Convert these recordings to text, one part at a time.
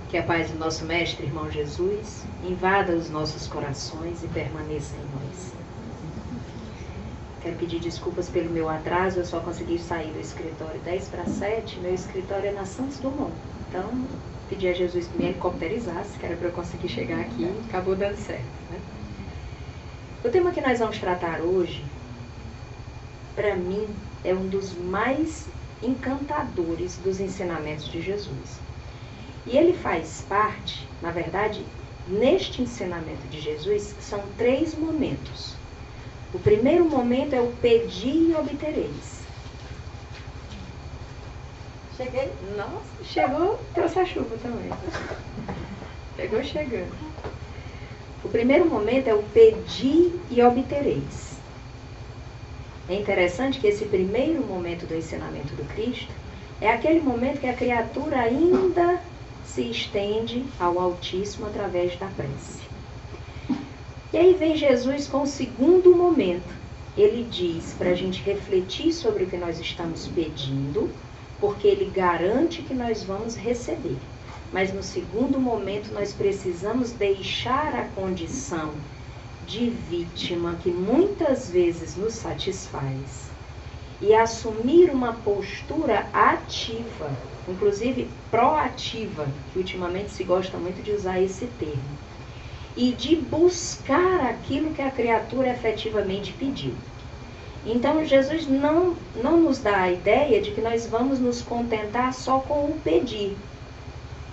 Que a paz do nosso Mestre, irmão Jesus, invada os nossos corações e permaneça em nós. Quero pedir desculpas pelo meu atraso, eu só consegui sair do escritório 10 para 7, meu escritório é na Santos Dumont. Então, pedi a Jesus que me helicopterizasse, que era para eu conseguir chegar aqui, e acabou dando certo, né? O tema que nós vamos tratar hoje, para mim, é um dos mais encantadores dos ensinamentos de Jesus. E ele faz parte, na verdade, neste ensinamento de Jesus, são 3 momentos. O primeiro momento é o pedir e obtereis. Cheguei? Nossa, chegou, trouxe a chuva também. Chegou chegando. O primeiro momento é o pedir e obtereis. É interessante que esse primeiro momento do ensinamento do Cristo é aquele momento que a criatura ainda se estende ao Altíssimo através da prece. E aí vem Jesus com o segundo momento. Ele diz para a gente refletir sobre o que nós estamos pedindo, porque ele garante que nós vamos receber. Mas no segundo momento nós precisamos deixar a condição de vítima que muitas vezes nos satisfaz e assumir uma postura ativa, inclusive proativa, que ultimamente se gosta muito de usar esse termo, e de buscar aquilo que a criatura efetivamente pediu. Então Jesus não nos dá a ideia de que nós vamos nos contentar só com o pedir.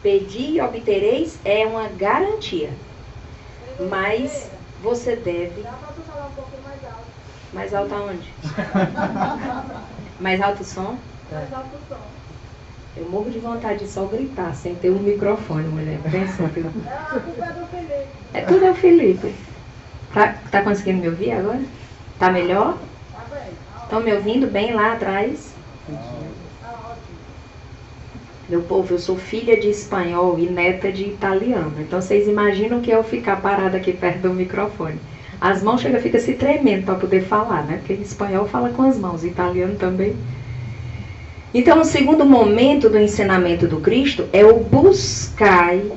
Pedir e obtereis é uma garantia, mas você deve... Dá para tu falar um pouquinho mais alto. Mais alto aonde? Mais alto o som? Mais alto o som. Eu morro de vontade de só gritar, sem ter um microfone, mulher. Pensa que... A culpa é do Felipe. É tudo o Felipe. Tá conseguindo me ouvir agora? Tá melhor? Tá bem. Estão me ouvindo bem lá atrás? Tá ótimo. Meu povo, eu sou filha de espanhol e neta de italiano. Então vocês imaginam que eu ficar parada aqui perto do microfone. As mãos ficam se tremendo para poder falar, né? Porque em espanhol fala com as mãos, italiano também. Então, o segundo momento do ensinamento do Cristo é o buscai.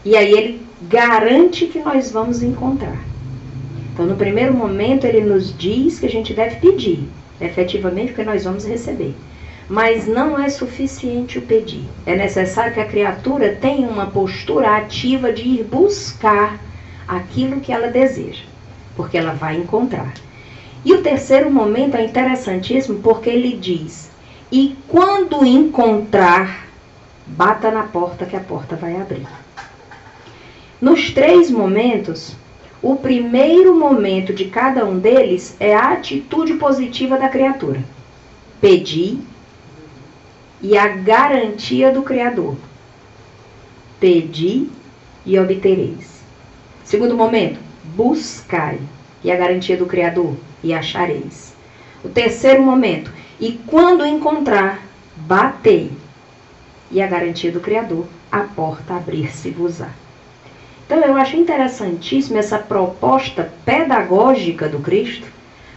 E aí ele garante que nós vamos encontrar. Então, no primeiro momento, ele nos diz que a gente deve pedir, efetivamente, porque nós vamos receber. Mas não é suficiente o pedir. É necessário que a criatura tenha uma postura ativa de ir buscar aquilo que ela deseja, porque ela vai encontrar. E o terceiro momento é interessantíssimo, porque ele diz: e quando encontrar, bata na porta que a porta vai abrir. Nos 3 momentos, o primeiro momento de cada um deles é a atitude positiva da criatura. Pedir e a garantia do Criador. Pedi e obtereis. Segundo momento, buscai e a garantia do Criador, e achareis. O terceiro momento, e quando encontrar, batei e a garantia do Criador, a porta abrir-se-vos-á. Então eu acho interessantíssima essa proposta pedagógica do Cristo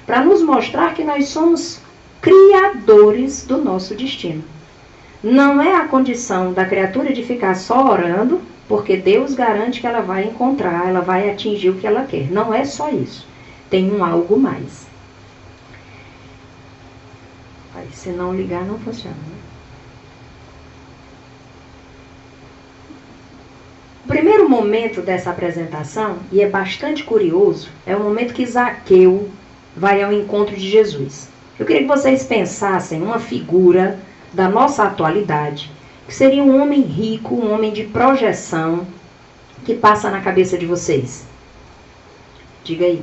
para nos mostrar que nós somos criadores do nosso destino. Não é a condição da criatura de ficar só orando, porque Deus garante que ela vai encontrar, ela vai atingir o que ela quer. Não é só isso. Tem um algo mais. Aí, se não ligar, não funciona. Né? O primeiro momento dessa apresentação, e é bastante curioso, é o momento que Zaqueu vai ao encontro de Jesus. Eu queria que vocês pensassem uma figura da nossa atualidade, que seria um homem rico, um homem de projeção, que passa na cabeça de vocês. Diga aí.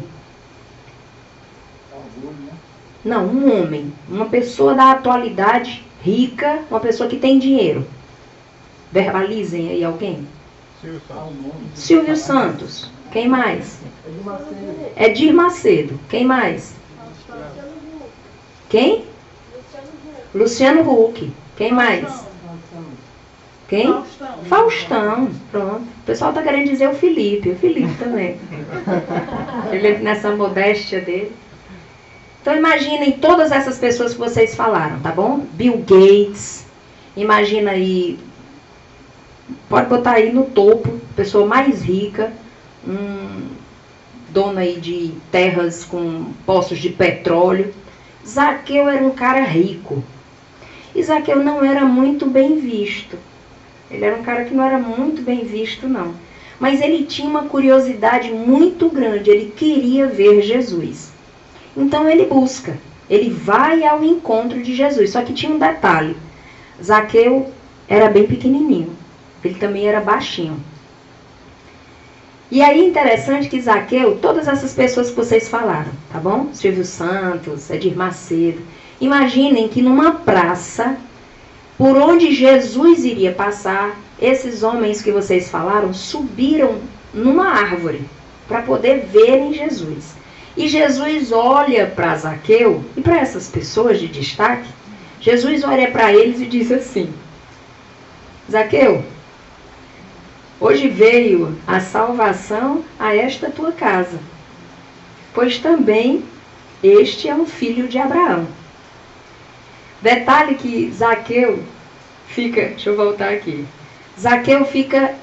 Não, um homem, uma pessoa da atualidade, rica, uma pessoa que tem dinheiro. Verbalizem aí alguém. Silvio Santos. Quem mais? Edir Macedo. Quem mais? Quem? Luciano Huck. Quem mais? Quem? Faustão. Pronto. O pessoal está querendo dizer o Felipe. O Felipe também. Felipe nessa modéstia dele. Então imaginem todas essas pessoas que vocês falaram, tá bom? Bill Gates. Imagina aí pode botar aí no topo, pessoa mais rica, dona aí de terras com poços de petróleo. Zaqueu era um cara rico. E Zaqueu não era muito bem visto. Ele era um cara que não era muito bem visto, não. Mas ele tinha uma curiosidade muito grande. Ele queria ver Jesus. Então ele busca. Ele vai ao encontro de Jesus. Só que tinha um detalhe. Zaqueu era bem pequenininho. Ele também era baixinho. E aí, interessante que Zaqueu, todas essas pessoas que vocês falaram, tá bom? Silvio Santos, Edir Macedo. Imaginem que numa praça, por onde Jesus iria passar, esses homens que vocês falaram subiram numa árvore para poder verem Jesus. E Jesus olha para Zaqueu e para essas pessoas de destaque. Jesus olha para eles e diz assim: Zaqueu, hoje veio a salvação a esta tua casa, pois também este é um filho de Abraão. Detalhe que Zaqueu fica, deixa eu voltar aqui, Zaqueu fica,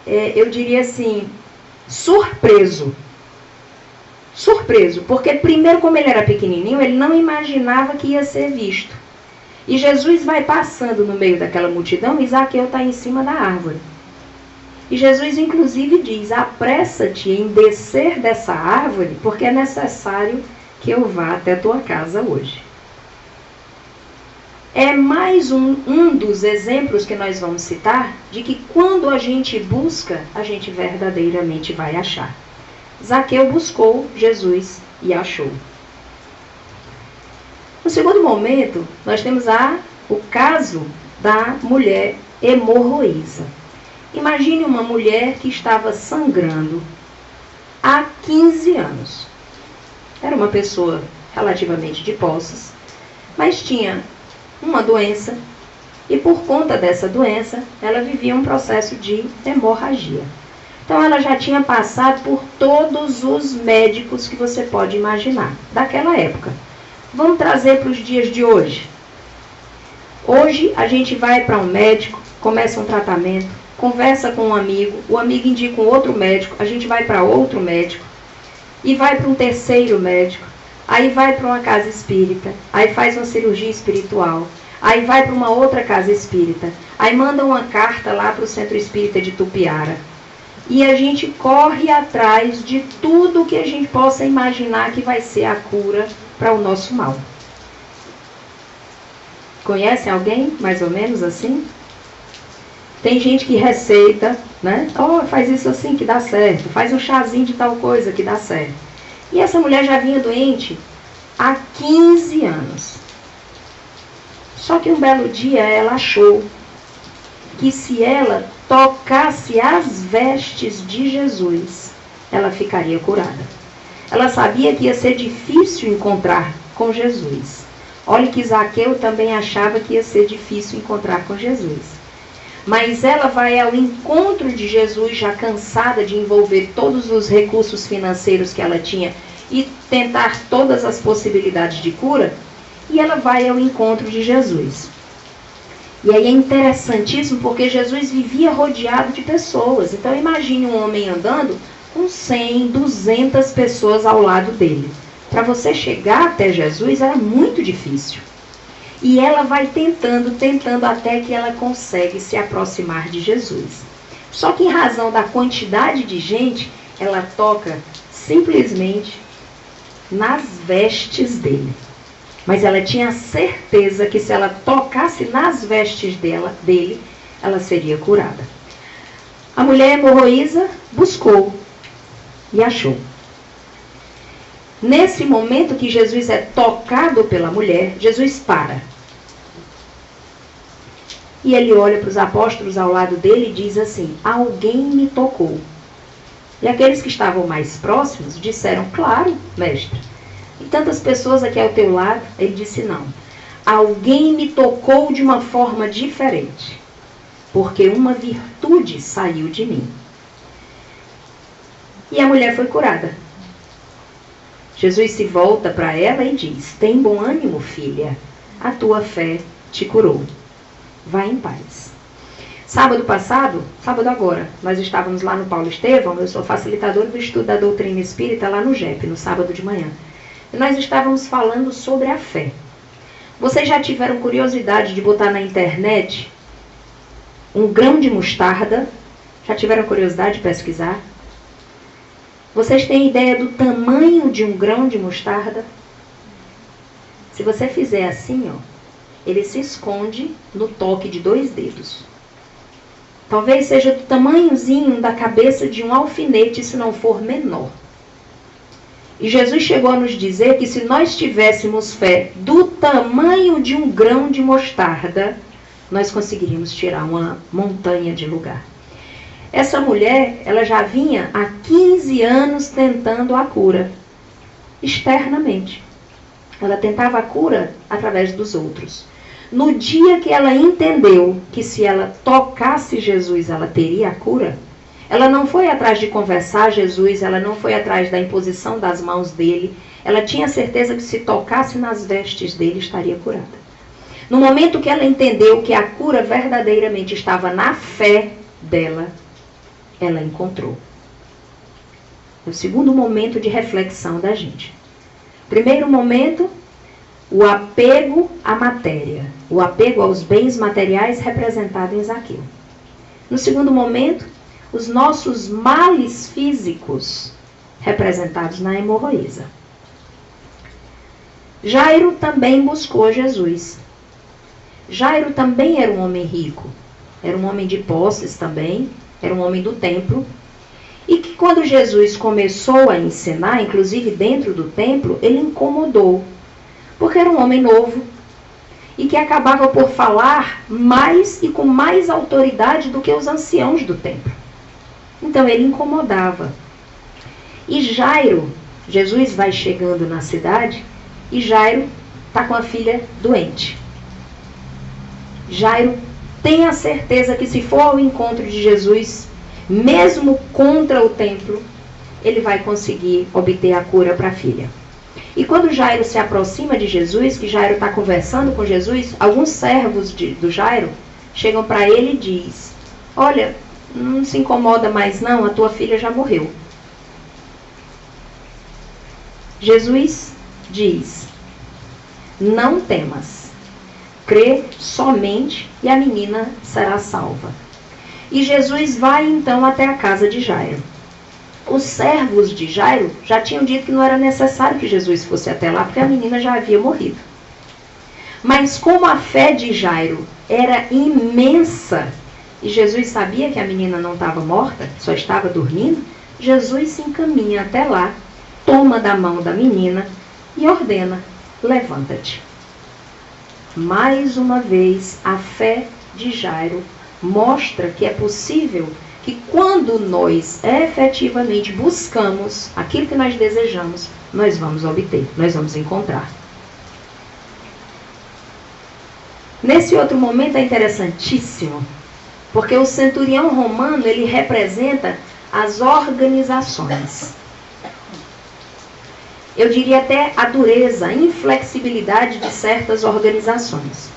eu diria assim, surpreso, porque primeiro, como ele era pequenininho, ele não imaginava que ia ser visto. E Jesus vai passando no meio daquela multidão e Zaqueu está em cima da árvore. E Jesus, inclusive, diz: apressa-te em descer dessa árvore, porque é necessário que eu vá até a tua casa hoje. É mais um dos exemplos que nós vamos citar de que quando a gente busca, a gente verdadeiramente vai achar. Zaqueu buscou Jesus e achou. No segundo momento, nós temos o caso da mulher hemorroísa. Imagine uma mulher que estava sangrando há 15 anos. Era uma pessoa relativamente de posses, mas tinha uma doença e por conta dessa doença ela vivia um processo de hemorragia. Então ela já tinha passado por todos os médicos que você pode imaginar daquela época. Vamos trazer para os dias de hoje. Hoje a gente vai para um médico, começa um tratamento, conversa com um amigo, o amigo indica um outro médico, a gente vai para outro médico e vai para um terceiro médico, aí vai para uma casa espírita, aí faz uma cirurgia espiritual, aí vai para uma outra casa espírita, aí manda uma carta lá para o Centro Espírita de Tupiara. E a gente corre atrás de tudo que a gente possa imaginar que vai ser a cura para o nosso mal. Conhecem alguém mais ou menos assim? Tem gente que receita, né? Oh, faz isso assim que dá certo. Faz um chazinho de tal coisa que dá certo. E essa mulher já vinha doente há 15 anos. Só que um belo dia ela achou que se ela tocasse as vestes de Jesus, ela ficaria curada. Ela sabia que ia ser difícil encontrar com Jesus. Olha que Zaqueu também achava que ia ser difícil encontrar com Jesus. Mas ela vai ao encontro de Jesus, já cansada de envolver todos os recursos financeiros que ela tinha e tentar todas as possibilidades de cura, e ela vai ao encontro de Jesus. E aí é interessantíssimo porque Jesus vivia rodeado de pessoas. Então imagine um homem andando com 100, 200 pessoas ao lado dele. Para você chegar até Jesus era muito difícil. E ela vai tentando até que ela consegue se aproximar de Jesus. Só que em razão da quantidade de gente, ela toca simplesmente nas vestes dele. Mas ela tinha certeza que se ela tocasse nas vestes dele, ela seria curada. A mulher hemorroísa buscou e achou. Nesse momento que Jesus é tocado pela mulher, Jesus para. E ele olha para os apóstolos ao lado dele e diz assim: alguém me tocou. E aqueles que estavam mais próximos disseram: claro, mestre. E tantas pessoas aqui ao teu lado. Ele disse: não. Alguém me tocou de uma forma diferente, porque uma virtude saiu de mim. E a mulher foi curada. Jesus se volta para ela e diz: tem bom ânimo, filha, a tua fé te curou. Vá em paz. Sábado passado, sábado agora, nós estávamos lá no Paulo Estevão, eu sou facilitadora do estudo da doutrina espírita lá no JEP, no sábado de manhã. E nós estávamos falando sobre a fé. Vocês já tiveram curiosidade de botar na internet um grão de mostarda? Já tiveram curiosidade de pesquisar? Vocês têm ideia do tamanho de um grão de mostarda? Se você fizer assim, ó, ele se esconde no toque de 2 dedos. Talvez seja do tamanhozinho da cabeça de um alfinete, se não for menor. E Jesus chegou a nos dizer que se nós tivéssemos fé do tamanho de um grão de mostarda, nós conseguiríamos tirar uma montanha de lugar. Essa mulher, ela já vinha há 15 anos tentando a cura, externamente. Ela tentava a cura através dos outros. No dia que ela entendeu que se ela tocasse Jesus, ela teria a cura, ela não foi atrás de conversar a Jesus, ela não foi atrás da imposição das mãos dele. Ela tinha certeza que se tocasse nas vestes dele, estaria curada. No momento que ela entendeu que a cura verdadeiramente estava na fé dela, ela encontrou. É o segundo momento de reflexão da gente. Primeiro momento, o apego à matéria, o apego aos bens materiais representados em Zaqueu. No segundo momento, os nossos males físicos representados na hemorroísa. Jairo também buscou Jesus. Jairo também era um homem rico, era um homem de posses também, era um homem do templo. E que quando Jesus começou a ensinar, inclusive dentro do templo, ele incomodou. Porque era um homem novo e que acabava por falar mais e com mais autoridade do que os anciãos do templo. Então ele incomodava. E Jairo, Jesus vai chegando na cidade e Jairo está com a filha doente. Jairo tem a certeza que se for ao encontro de Jesus, mesmo contra o templo, ele vai conseguir obter a cura para a filha. E quando Jairo se aproxima de Jesus, que Jairo está conversando com Jesus, alguns servos do Jairo chegam para ele e diz: olha, não se incomoda mais não, a tua filha já morreu. Jesus diz: não temas, crê somente e a menina será salva. E Jesus vai então até a casa de Jairo. Os servos de Jairo já tinham dito que não era necessário que Jesus fosse até lá, porque a menina já havia morrido. Mas como a fé de Jairo era imensa, e Jesus sabia que a menina não estava morta, só estava dormindo, Jesus se encaminha até lá, toma da mão da menina e ordena: levanta-te. Mais uma vez, a fé de Jairo mostra que é possível que quando nós efetivamente buscamos aquilo que nós desejamos, nós vamos obter, nós vamos encontrar. Nesse outro momento é interessantíssimo, porque o centurião romano, ele representa as organizações. Eu diria até a dureza, a inflexibilidade de certas organizações.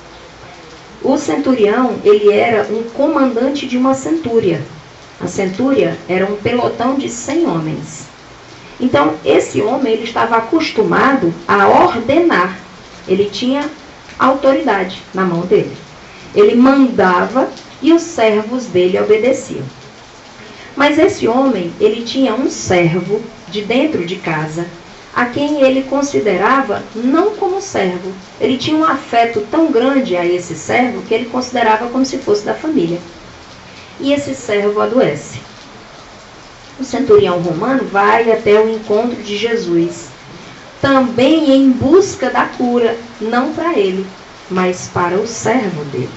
O centurião, ele era um comandante de uma centúria. A centúria era um pelotão de 100 homens. Então, esse homem, ele estava acostumado a ordenar. Ele tinha autoridade na mão dele. Ele mandava e os servos dele obedeciam. Mas esse homem, ele tinha um servo de dentro de casa, a quem ele considerava não como servo. Ele tinha um afeto tão grande a esse servo que ele considerava como se fosse da família. E esse servo adoece. O centurião romano vai até o encontro de Jesus, também em busca da cura, não para ele, mas para o servo dele.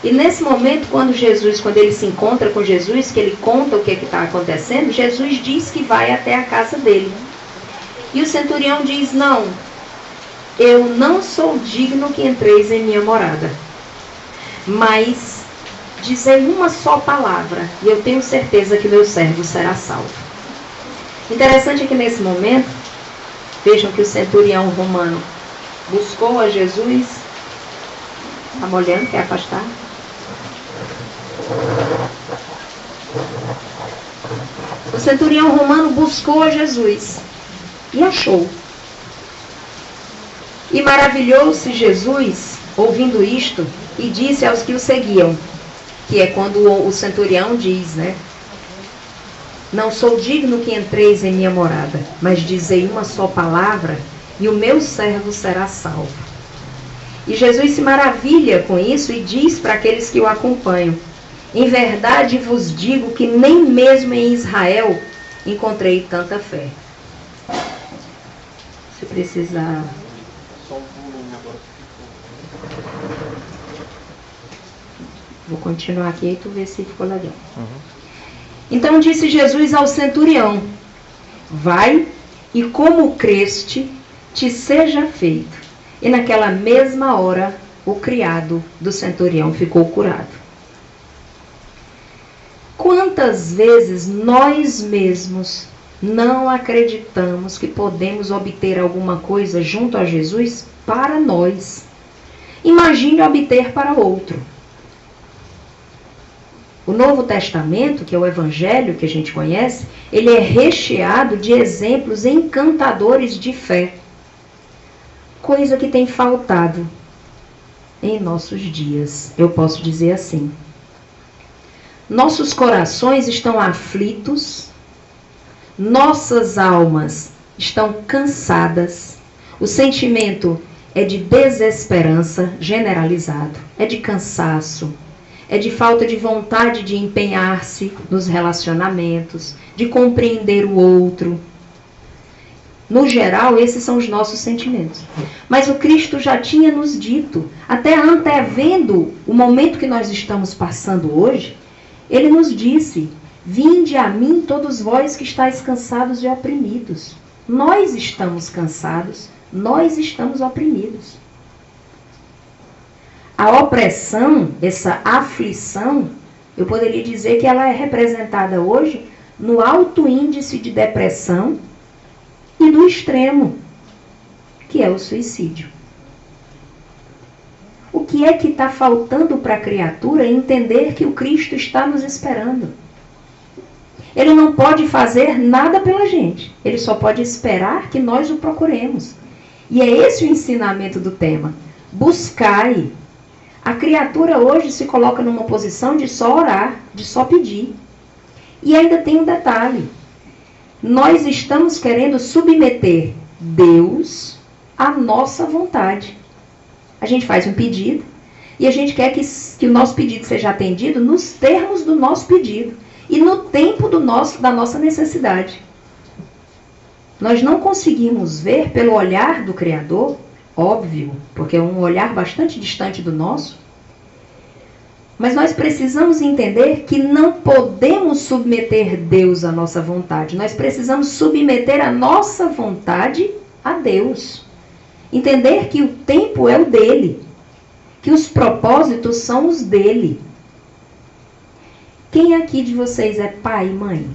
E nesse momento, quando ele se encontra com Jesus, que ele conta o que está acontecendo, Jesus diz que vai até a casa dele. E o centurião diz: não, eu não sou digno que entreis em minha morada, mas dizei uma só palavra e eu tenho certeza que meu servo será salvo. Interessante é que nesse momento, vejam que o centurião romano buscou a Jesus. Está molhando, quer afastar? O centurião romano buscou a Jesus e achou. E maravilhou-se Jesus, ouvindo isto, e disse aos que o seguiam, que é quando o centurião diz, né? Não sou digno que entreis em minha morada, mas dizei uma só palavra, e o meu servo será salvo. E Jesus se maravilha com isso e diz para aqueles que o acompanham, em verdade vos digo que nem mesmo em Israel encontrei tanta fé. Se precisar... Vou continuar aqui e tu vê se ficou legal. Então disse Jesus ao centurião, vai e como creste, te seja feito. E naquela mesma hora, o criado do centurião ficou curado. Quantas vezes nós mesmos não acreditamos que podemos obter alguma coisa junto a Jesus para nós? Imagine obter para outro. O Novo Testamento, que é o Evangelho que a gente conhece, ele é recheado de exemplos encantadores de fé. Coisa que tem faltado em nossos dias, eu posso dizer assim. Nossos corações estão aflitos, nossas almas estão cansadas, o sentimento é de desesperança generalizado, é de cansaço, é de falta de vontade de empenhar-se nos relacionamentos, de compreender o outro. No geral, esses são os nossos sentimentos. Mas o Cristo já tinha nos dito, até antevendo o momento que nós estamos passando hoje, ele nos disse, vinde a mim todos vós que estáis cansados e oprimidos. Nós estamos cansados, nós estamos oprimidos. A opressão, essa aflição, eu poderia dizer que ela é representada hoje no alto índice de depressão e do extremo, que é o suicídio. O que é que está faltando para a criatura entender que o Cristo está nos esperando? Ele não pode fazer nada pela gente, ele só pode esperar que nós o procuremos. E é esse o ensinamento do tema. Buscai. A criatura hoje se coloca numa posição de só orar, de só pedir. E ainda tem um detalhe. Nós estamos querendo submeter Deus à nossa vontade. A gente faz um pedido e a gente quer que o nosso pedido seja atendido nos termos do nosso pedido e no tempo da nossa necessidade. Nós não conseguimos ver pelo olhar do Criador, óbvio, porque é um olhar bastante distante do nosso, mas nós precisamos entender que não podemos submeter Deus à nossa vontade. Nós precisamos submeter a nossa vontade a Deus. Entender que o tempo é o dele, que os propósitos são os dele. Quem aqui de vocês é pai e mãe?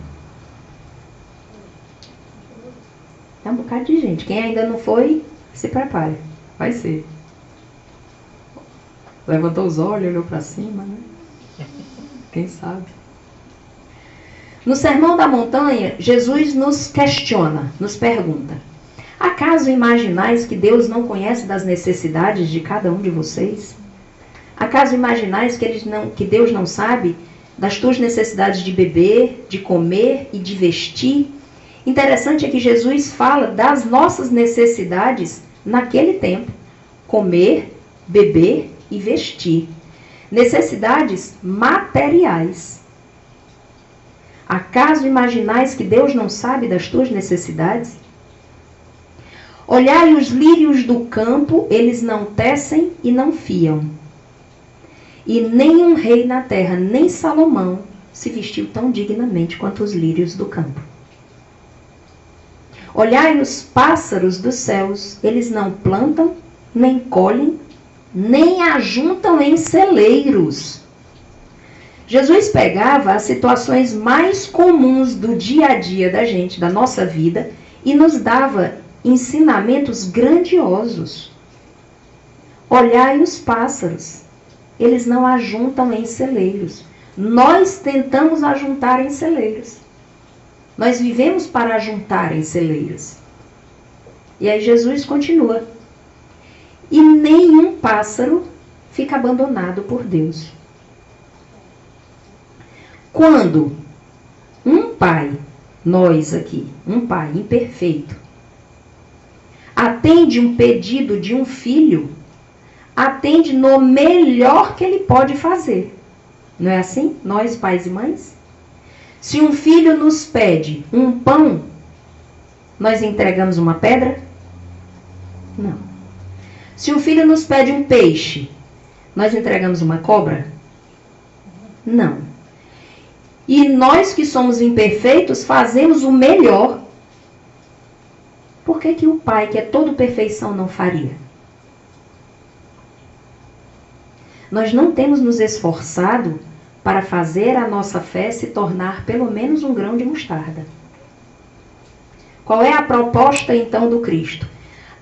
É um bocado de gente. Quem ainda não foi, se prepare. Vai ser. Levantou os olhos, olhou para cima, né? Quem sabe? No Sermão da Montanha, Jesus nos questiona, nos pergunta: acaso imaginais que Deus não conhece das necessidades de cada um de vocês? Acaso imaginais que Deus não sabe das tuas necessidades de beber, de comer e de vestir? Interessante é que Jesus fala das nossas necessidades naquele tempo: comer, beber e vestir. Necessidades materiais. Acaso imaginais que Deus não sabe das tuas necessidades? Olhai os lírios do campo, eles não tecem e não fiam. E nenhum rei na terra, nem Salomão, se vestiu tão dignamente quanto os lírios do campo. Olhai os pássaros dos céus, eles não plantam, nem colhem, nem ajuntam em celeiros. Jesus pegava as situações mais comuns do dia a dia da gente, da nossa vida, e nos dava ensinamentos grandiosos. Olhai os pássaros, eles não ajuntam em celeiros. nós tentamos ajuntar em celeiros. Nós vivemos para ajuntar em celeiros. E aí Jesus continua. E nenhum pássaro fica abandonado por Deus. Quando um pai, nós aqui, um pai imperfeito, atende um pedido de um filho, atende no melhor que ele pode fazer. Não é assim? Nós, pais e mães? Se um filho nos pede um pão, nós entregamos uma pedra? Não. Se um filho nos pede um peixe, nós entregamos uma cobra? Não. E nós que somos imperfeitos fazemos o melhor. Por que o pai, que é todo perfeição, não faria? Nós não temos nos esforçado para fazer a nossa fé se tornar pelo menos um grão de mostarda. Qual é a proposta então do Cristo?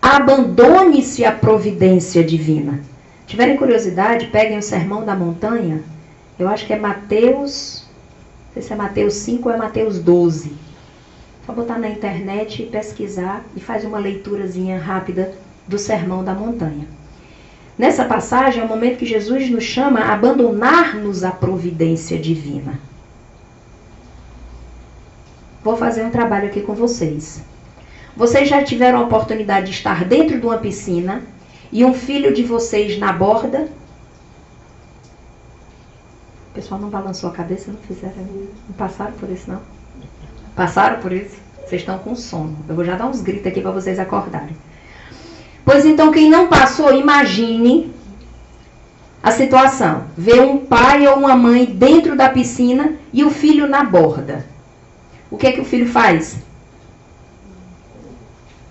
Abandone-se à providência divina. Tiverem curiosidade, peguem o Sermão da Montanha. Eu acho que é Mateus, não sei se é Mateus 5 ou é Mateus 12. Só botar na internet e pesquisar e faz uma leiturazinha rápida do Sermão da Montanha. Nessa passagem é o momento que Jesus nos chama a abandonar-nos à providência divina. Vou fazer um trabalho aqui com vocês. Vocês já tiveram a oportunidade de estar dentro de uma piscina e um filho de vocês na borda? O pessoal não balançou a cabeça, não passaram por isso, não? Passaram por isso? Vocês estão com sono. Eu vou já dar uns gritos aqui para vocês acordarem. Pois então, quem não passou, imagine a situação. Vê um pai ou uma mãe dentro da piscina e o filho na borda. O que é que o filho faz?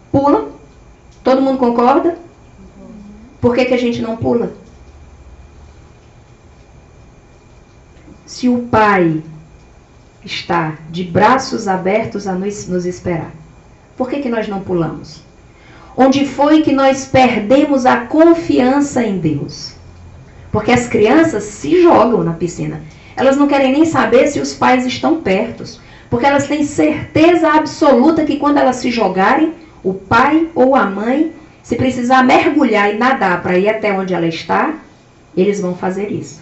Pula. Todo mundo concorda? Por que a gente não pula? Se o pai está de braços abertos a nos esperar, por que nós não pulamos? Onde foi que nós perdemos a confiança em Deus? Porque as crianças se jogam na piscina. Elas não querem nem saber se os pais estão perto. Porque elas têm certeza absoluta que quando elas se jogarem, o pai ou a mãe, se precisar mergulhar e nadar para ir até onde ela está, eles vão fazer isso.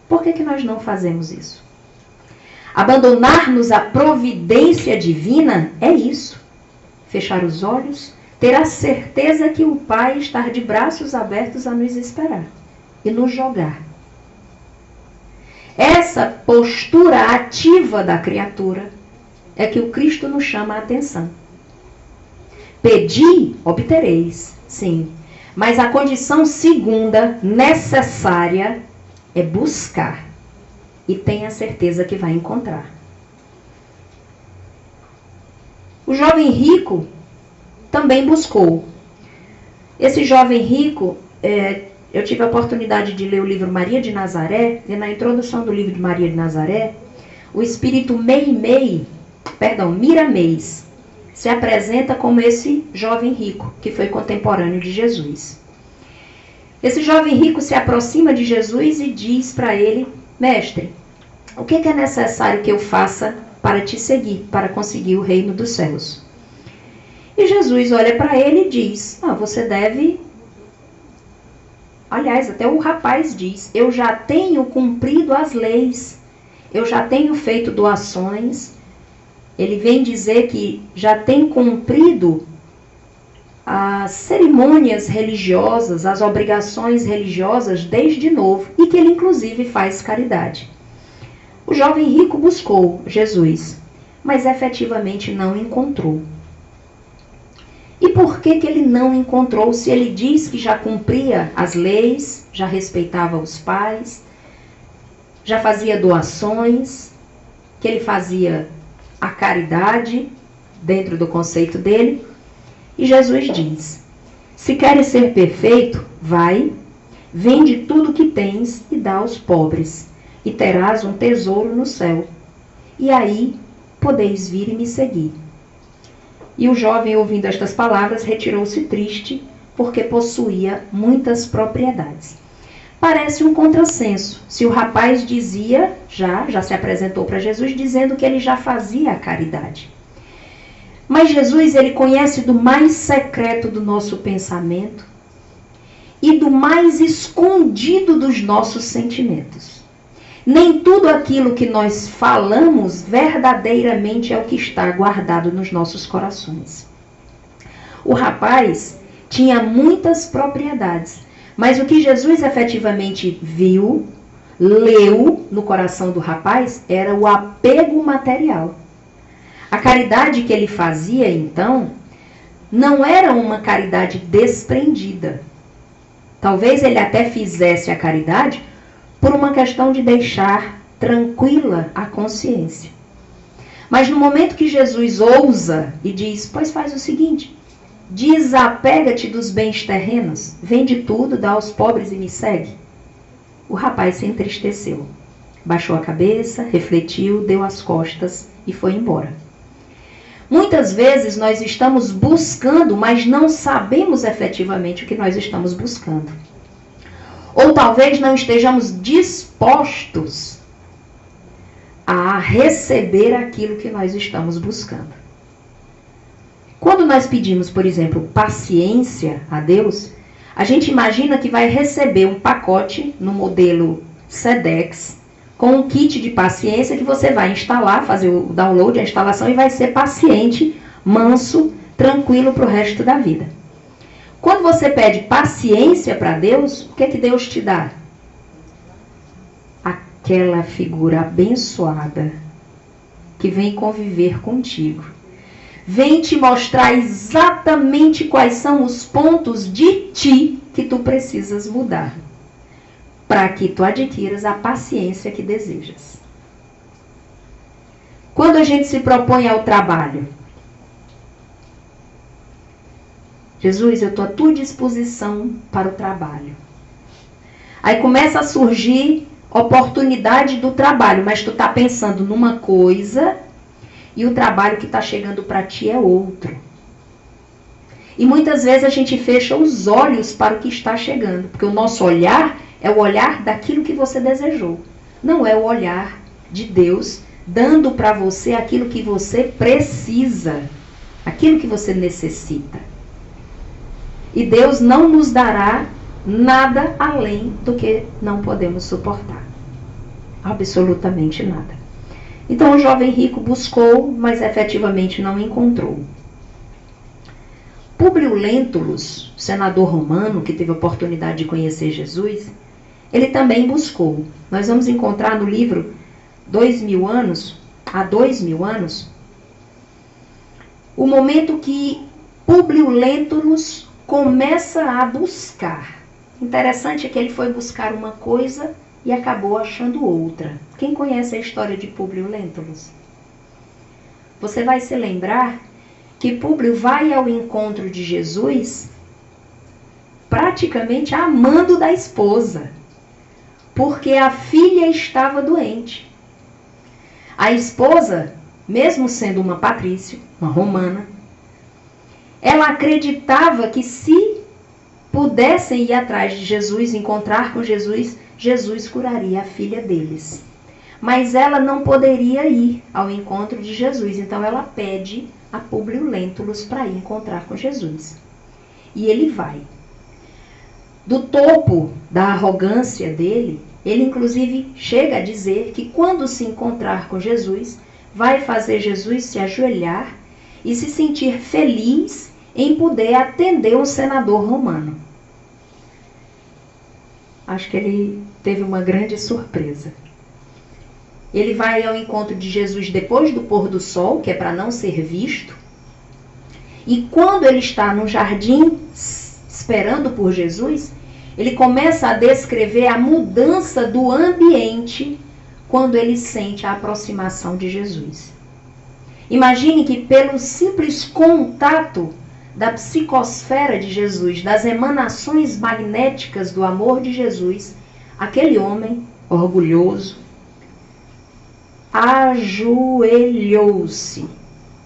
Por que nós não fazemos isso? Abandonar-nos à providência divina é isso. Fechar os olhos, ter a certeza que o Pai está de braços abertos a nos esperar e nos jogar. Essa postura ativa da criatura é que o Cristo nos chama a atenção. Pedi, obtereis, sim. Mas a condição segunda, necessária, é buscar. E tenha certeza que vai encontrar. O jovem rico também buscou. Esse jovem rico, eu tive a oportunidade de ler o livro Maria de Nazaré, e na introdução do livro de Maria de Nazaré, o espírito Miramês, se apresenta como esse jovem rico, que foi contemporâneo de Jesus. Esse jovem rico se aproxima de Jesus e diz para ele: mestre, o que é necessário que eu faça para te seguir, para conseguir o reino dos céus? E Jesus olha para ele e diz: você deve... Aliás, até o rapaz diz: eu já tenho cumprido as leis, eu já tenho feito doações. Ele vem dizer que já tem cumprido as cerimônias religiosas, as obrigações religiosas desde novo, e que ele inclusive faz caridade. O jovem rico buscou Jesus, mas efetivamente não encontrou. E por que ele não encontrou, se ele diz que já cumpria as leis, já respeitava os pais, já fazia doações, que ele fazia a caridade dentro do conceito dele? E Jesus diz: se queres ser perfeito, vai, vende tudo que tens e dá aos pobres, e terás um tesouro no céu. E aí podeis vir e me seguir. E o jovem, ouvindo estas palavras, retirou-se triste, porque possuía muitas propriedades. parece um contrassenso. Se o rapaz dizia, já se apresentou para Jesus, dizendo que ele já fazia a caridade. Mas Jesus, ele conhece do mais secreto do nosso pensamento e do mais escondido dos nossos sentimentos. Nem tudo aquilo que nós falamos verdadeiramente é o que está guardado nos nossos corações. O rapaz tinha muitas propriedades, mas o que Jesus efetivamente viu, leu no coração do rapaz, era o apego material. A caridade que ele fazia, então, não era uma caridade desprendida. Talvez ele até fizesse a caridade por uma questão de deixar tranquila a consciência. Mas no momento que Jesus ousa e diz, pois faz o seguinte, desapega-te dos bens terrenos, vende tudo, dá aos pobres e me segue. O rapaz se entristeceu, baixou a cabeça, refletiu, deu as costas e foi embora. Muitas vezes nós estamos buscando, mas não sabemos efetivamente o que nós estamos buscando. Ou talvez não estejamos dispostos a receber aquilo que nós estamos buscando. Quando nós pedimos, por exemplo, paciência a Deus, a gente imagina que vai receber um pacote no modelo Sedex, com um kit de paciência que você vai instalar, fazer o download, a instalação, e vai ser paciente, manso, tranquilo para o resto da vida. Quando você pede paciência para Deus, o que Deus te dá? Aquela figura abençoada que vem conviver contigo. Vem te mostrar exatamente quais são os pontos de ti que tu precisas mudar, para que tu adquiras a paciência que desejas. Quando a gente se propõe ao trabalho, Jesus, eu estou à tua disposição para o trabalho. Aí começa a surgir oportunidade do trabalho, mas tu está pensando numa coisa e o trabalho que está chegando para ti é outro. E muitas vezes a gente fecha os olhos para o que está chegando, porque o nosso olhar é o olhar daquilo que você desejou. Não é o olhar de Deus dando para você aquilo que você precisa, aquilo que você necessita. E Deus não nos dará nada além do que não podemos suportar. Absolutamente nada. Então o jovem rico buscou, mas efetivamente não encontrou. Públio Lentulus, senador romano que teve a oportunidade de conhecer Jesus, ele também buscou. Nós vamos encontrar no livro há 2000 anos, o momento que Públio Lentulus começa a buscar. Interessante é que ele foi buscar uma coisa e acabou achando outra. Quem conhece a história de Públio Lentulus? Você vai se lembrar que Públio vai ao encontro de Jesus praticamente amando da esposa, porque a filha estava doente. A esposa, mesmo sendo uma patrícia, uma romana, ela acreditava que se pudessem ir atrás de Jesus, encontrar com Jesus, Jesus curaria a filha deles. Mas ela não poderia ir ao encontro de Jesus, então ela pede a Públio Lentulus para ir encontrar com Jesus. E ele vai. Do topo da arrogância dele, ele inclusive chega a dizer que quando se encontrar com Jesus, vai fazer Jesus se ajoelhar e se sentir feliz em poder atender um senador romano. Acho que ele teve uma grande surpresa. Ele vai ao encontro de Jesus depois do pôr do sol, que é para não ser visto. E quando ele está no jardim esperando por Jesus, ele começa a descrever a mudança do ambiente quando ele sente a aproximação de Jesus. Imagine que pelo simples contato da psicosfera de Jesus, das emanações magnéticas do amor de Jesus, aquele homem orgulhoso ajoelhou-se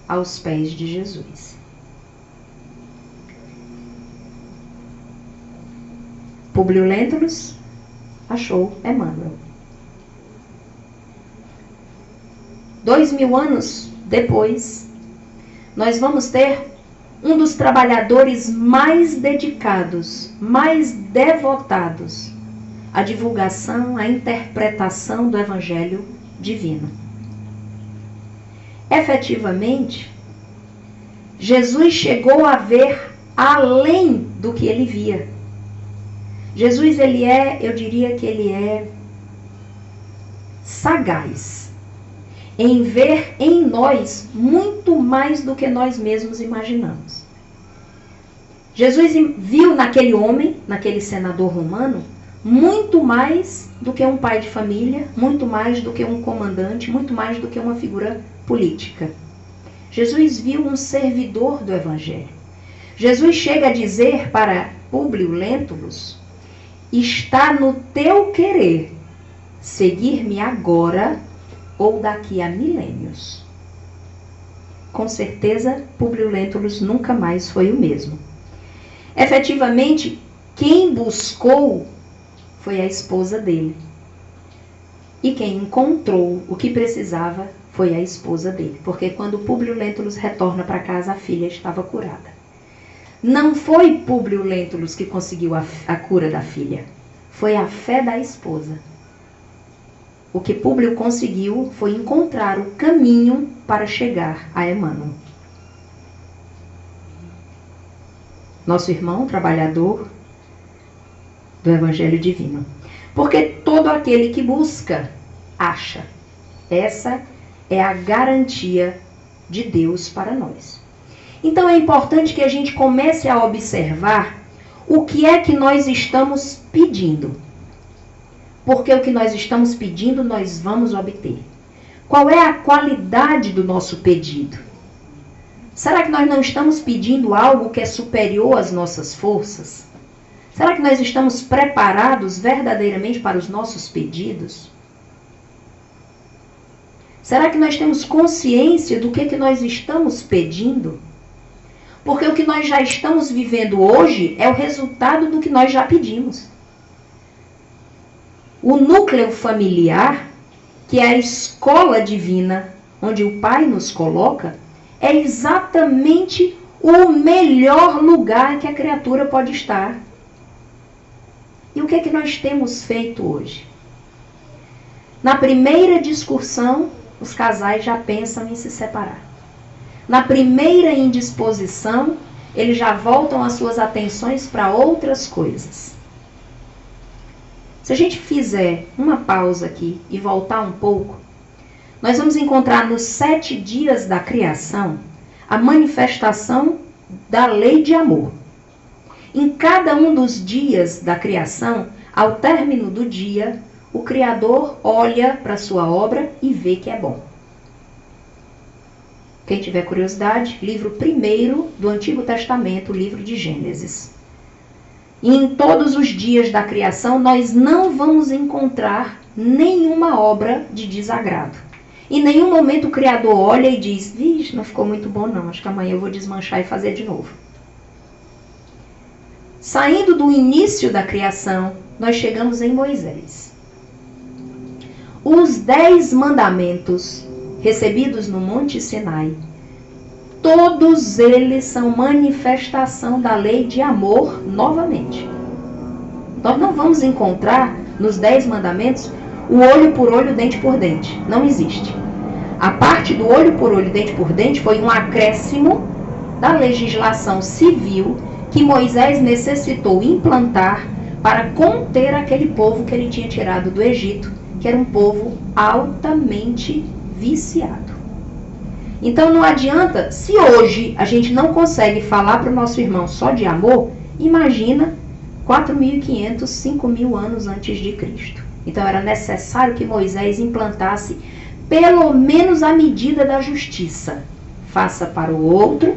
aos pés de Jesus. Públio Lentulus achou Emmanuel. 2000 anos depois, nós vamos ter um dos trabalhadores mais dedicados, mais devotados à divulgação, à interpretação do Evangelho divino. Efetivamente, Jesus chegou a ver além do que ele via. Jesus, eu diria que ele é sagaz em ver em nós muito mais do que nós mesmos imaginamos. Jesus viu naquele homem, naquele senador romano, muito mais do que um pai de família, muito mais do que um comandante, muito mais do que uma figura política. Jesus viu um servidor do Evangelho. Jesus chega a dizer para Públio Lentulus: está no teu querer seguir-me agora ou daqui a milênios. Com certeza, Públio Lentulus nunca mais foi o mesmo. Efetivamente, quem buscou foi a esposa dele. E quem encontrou o que precisava foi a esposa dele. Porque quando Públio Lentulus retorna para casa, a filha estava curada. Não foi Públio Lentulus que conseguiu a cura da filha. Foi a fé da esposa. O que Públio conseguiu foi encontrar o caminho para chegar a Emmanuel. Nosso irmão trabalhador do Evangelho Divino. Porque todo aquele que busca, acha. Essa é a garantia de Deus para nós. Então é importante que a gente comece a observar o que é que nós estamos pedindo. Porque o que nós estamos pedindo, nós vamos obter. Qual é a qualidade do nosso pedido? Será que nós não estamos pedindo algo que é superior às nossas forças? Será que nós estamos preparados verdadeiramente para os nossos pedidos? Será que nós temos consciência do que nós estamos pedindo? Porque o que nós já estamos vivendo hoje é o resultado do que nós já pedimos. O núcleo familiar, que é a escola divina, onde o Pai nos coloca, é exatamente o melhor lugar que a criatura pode estar. E o que é que nós temos feito hoje? Na primeira discussão, os casais já pensam em se separar. Na primeira indisposição, eles já voltam as suas atenções para outras coisas. Se a gente fizer uma pausa aqui e voltar um pouco, nós vamos encontrar nos 7 dias da criação a manifestação da lei de amor. Em cada um dos dias da criação, ao término do dia, o Criador olha para a sua obra e vê que é bom. Quem tiver curiosidade, livro 1º do Antigo Testamento, livro de Gênesis. E em todos os dias da criação, nós não vamos encontrar nenhuma obra de desagrado. Em nenhum momento o Criador olha e diz: vixe, não ficou muito bom não, acho que amanhã eu vou desmanchar e fazer de novo. Saindo do início da criação, nós chegamos em Moisés. Os 10 mandamentos recebidos no Monte Sinai, todos eles são manifestação da lei de amor novamente. Nós não vamos encontrar nos 10 mandamentos o olho por olho, dente por dente. Não existe. A parte do olho por olho, dente por dente foi um acréscimo da legislação civil que Moisés necessitou implantar para conter aquele povo que ele tinha tirado do Egito, que era um povo altamente viciado. Então não adianta, se hoje a gente não consegue falar para o nosso irmão só de amor, imagina 4.500, 5.000 anos antes de Cristo. Então era necessário que Moisés implantasse pelo menos a medida da justiça. Faça para o outro,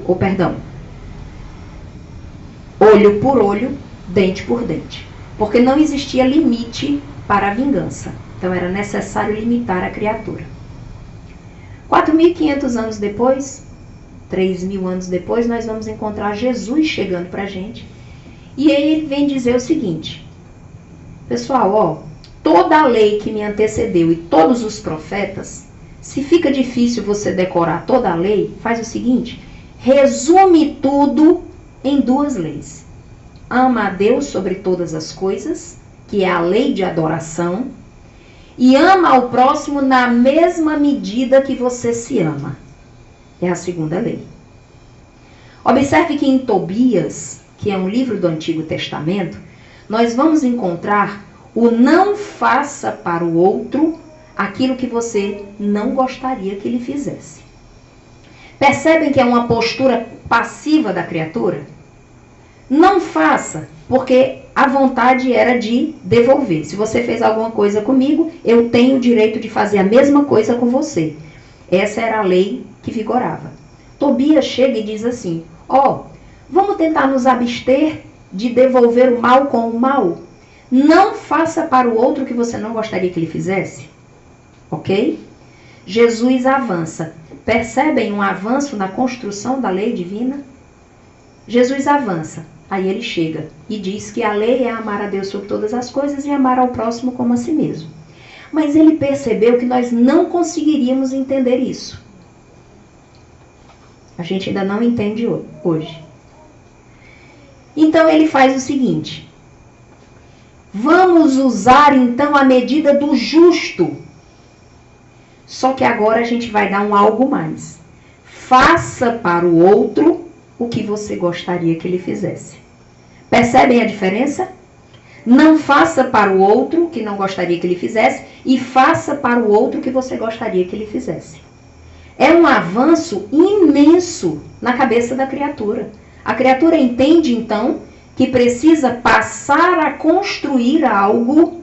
olho por olho, dente por dente. Porque não existia limite para a vingança. Então era necessário limitar a criatura. 4.500 anos depois, 3.000 anos depois, nós vamos encontrar Jesus chegando para a gente. E ele vem dizer o seguinte: pessoal, toda a lei que me antecedeu e todos os profetas, se fica difícil você decorar toda a lei, faz o seguinte, resume tudo em 2 leis. Ama a Deus sobre todas as coisas, que é a lei de adoração, e ama ao próximo na mesma medida que você se ama. É a 2ª lei. Observe que em Tobias, que é um livro do Antigo Testamento, nós vamos encontrar o não faça para o outro aquilo que você não gostaria que ele fizesse. Percebem que é uma postura passiva da criatura? Não faça, porque a vontade era de devolver. Se você fez alguma coisa comigo, eu tenho o direito de fazer a mesma coisa com você. Essa era a lei que vigorava. Tobias chega e diz assim, vamos tentar nos abster de devolver o mal com o mal? Não faça para o outro o que você não gostaria que ele fizesse. Ok? Jesus avança. Percebem um avanço na construção da lei divina? Jesus avança. Aí ele chega e diz que a lei é amar a Deus sobre todas as coisas e amar ao próximo como a si mesmo. Mas ele percebeu que nós não conseguiríamos entender isso. A gente ainda não entende hoje. Então ele faz o seguinte. Vamos usar então a medida do justo. Só que agora a gente vai dar um algo mais. Faça para o outro o que você gostaria que ele fizesse. Percebem a diferença? Não faça para o outro o que não gostaria que ele fizesse e faça para o outro o que você gostaria que ele fizesse. É um avanço imenso na cabeça da criatura. A criatura entende então que precisa passar a construir algo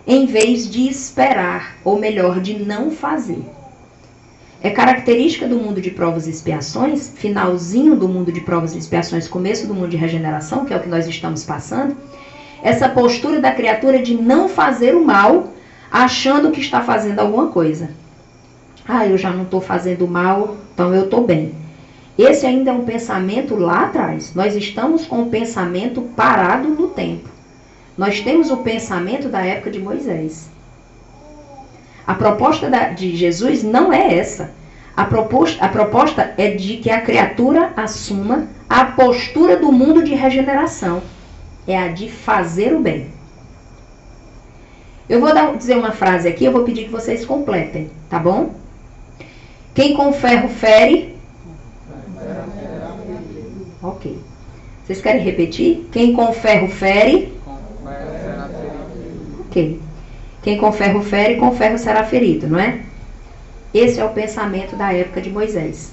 em vez de esperar, ou melhor, de não fazer. É característica do mundo de provas e expiações, finalzinho do mundo de provas e expiações, começo do mundo de regeneração, que é o que nós estamos passando, essa postura da criatura de não fazer o mal, achando que está fazendo alguma coisa. Eu já não estou fazendo mal, então eu estou bem. Esse ainda é um pensamento lá atrás. Nós estamos com o pensamento parado no tempo. Nós temos o pensamento da época de Moisés. A proposta de Jesus não é essa. A proposta é de que a criatura assuma a postura do mundo de regeneração. É a de fazer o bem. Eu vou dizer uma frase aqui, eu vou pedir que vocês completem, tá bom? Quem com ferro fere... Ok. Vocês querem repetir? Quem com ferro fere... Ok. Quem com ferro fere, com ferro será ferido, não é? Esse é o pensamento da época de Moisés.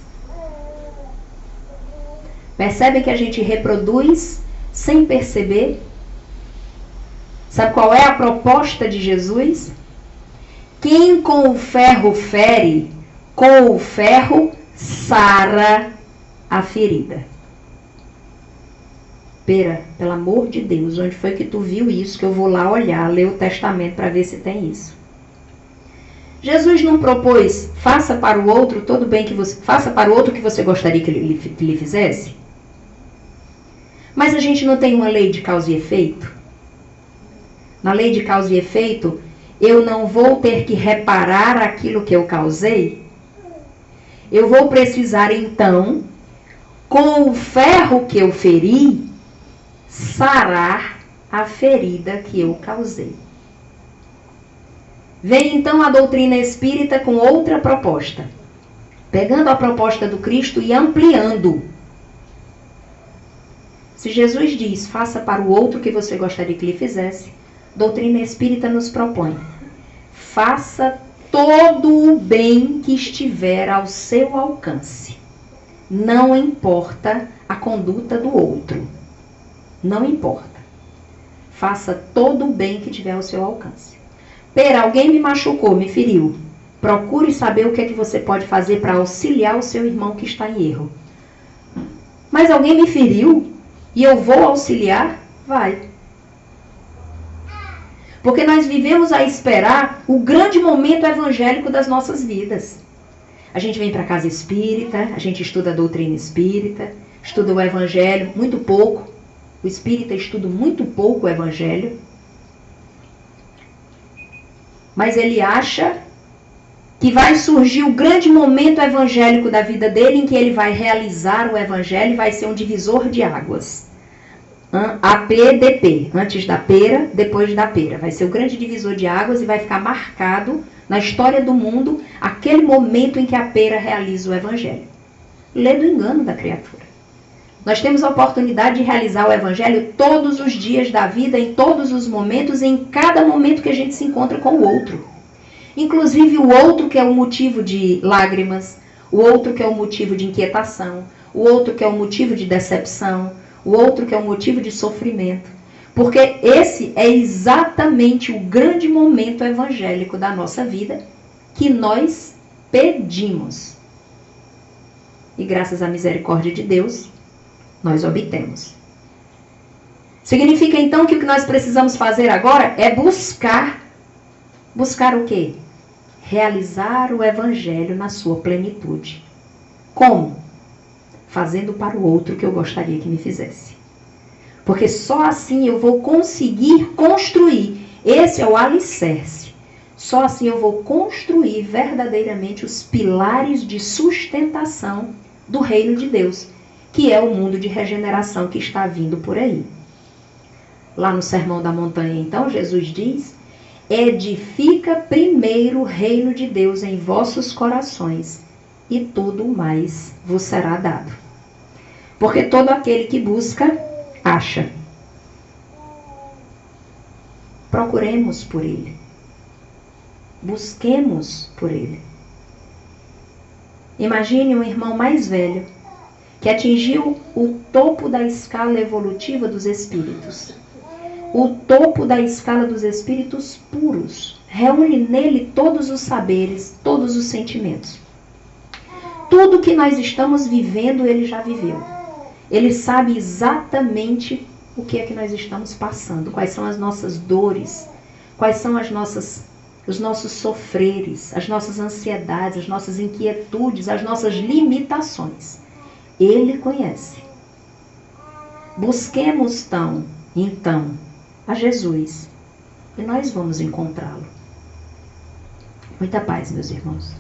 Percebem que a gente reproduz sem perceber? Sabe qual é a proposta de Jesus? Quem com o ferro fere, com o ferro sara a ferida. Pera, pelo amor de Deus, onde foi que tu viu isso? Que eu vou lá olhar, ler o testamento para ver se tem isso. Jesus não propôs, faça para o outro todo bem que você, faça para o outro o que você gostaria que lhe fizesse? Mas a gente não tem uma lei de causa e efeito? Na lei de causa e efeito, eu não vou ter que reparar aquilo que eu causei? Eu vou precisar então, com o ferro que eu feri, sarar a ferida que eu causei. Vem então a doutrina espírita com outra proposta, pegando a proposta do Cristo e ampliando. Se Jesus diz, faça para o outro o que você gostaria que lhe fizesse, doutrina espírita nos propõe, faça todo o bem que estiver ao seu alcance. Não importa a conduta do outro. Não importa. Faça todo o bem que tiver ao seu alcance. Pera, alguém me machucou, me feriu. Procure saber o que é que você pode fazer para auxiliar o seu irmão que está em erro. Mas alguém me feriu e eu vou auxiliar? Vai. Porque nós vivemos a esperar o grande momento evangélico das nossas vidas. A gente vem para a casa espírita, a gente estuda a doutrina espírita, estuda o evangelho, muito pouco. O espírita estuda muito pouco o evangelho. mas ele acha que vai surgir o grande momento evangélico da vida dele, em que ele vai realizar o evangelho e vai ser um divisor de águas. APDP, antes da pera, depois da pera. Vai ser o grande divisor de águas e vai ficar marcado na história do mundo aquele momento em que a pera realiza o evangelho. Lê do engano da criatura. Nós temos a oportunidade de realizar o evangelho todos os dias da vida, em todos os momentos, em cada momento que a gente se encontra com o outro. Inclusive o outro que é o motivo de lágrimas, o outro que é o motivo de inquietação, o outro que é o motivo de decepção, o outro que é o motivo de sofrimento. Porque esse é exatamente o grande momento evangélico da nossa vida que nós pedimos. E graças à misericórdia de Deus, nós obtemos. Significa então que o que nós precisamos fazer agora é buscar o quê? Realizar o evangelho na sua plenitude. Como? Fazendo para o outro o que eu gostaria que me fizesse. Porque só assim eu vou conseguir construir. Esse é o alicerce. Só assim eu vou construir verdadeiramente os pilares de sustentação do reino de Deus, que é o mundo de regeneração que está vindo por aí. Lá no Sermão da Montanha, então, Jesus diz: edifica primeiro o reino de Deus em vossos corações, e tudo mais vos será dado. Porque todo aquele que busca, acha. Procuremos por ele. Busquemos por ele. Imagine um irmão mais velho que atingiu o topo da escala evolutiva dos espíritos. O topo da escala dos espíritos puros. Reúne nele todos os saberes, todos os sentimentos. Tudo que nós estamos vivendo, ele já viveu. Ele sabe exatamente o que é que nós estamos passando, quais são as nossas dores, quais são os nossos sofreres, as nossas ansiedades, as nossas inquietudes, as nossas limitações. Ele conhece. Busquemos então, a Jesus, e nós vamos encontrá-lo. Muita paz, meus irmãos.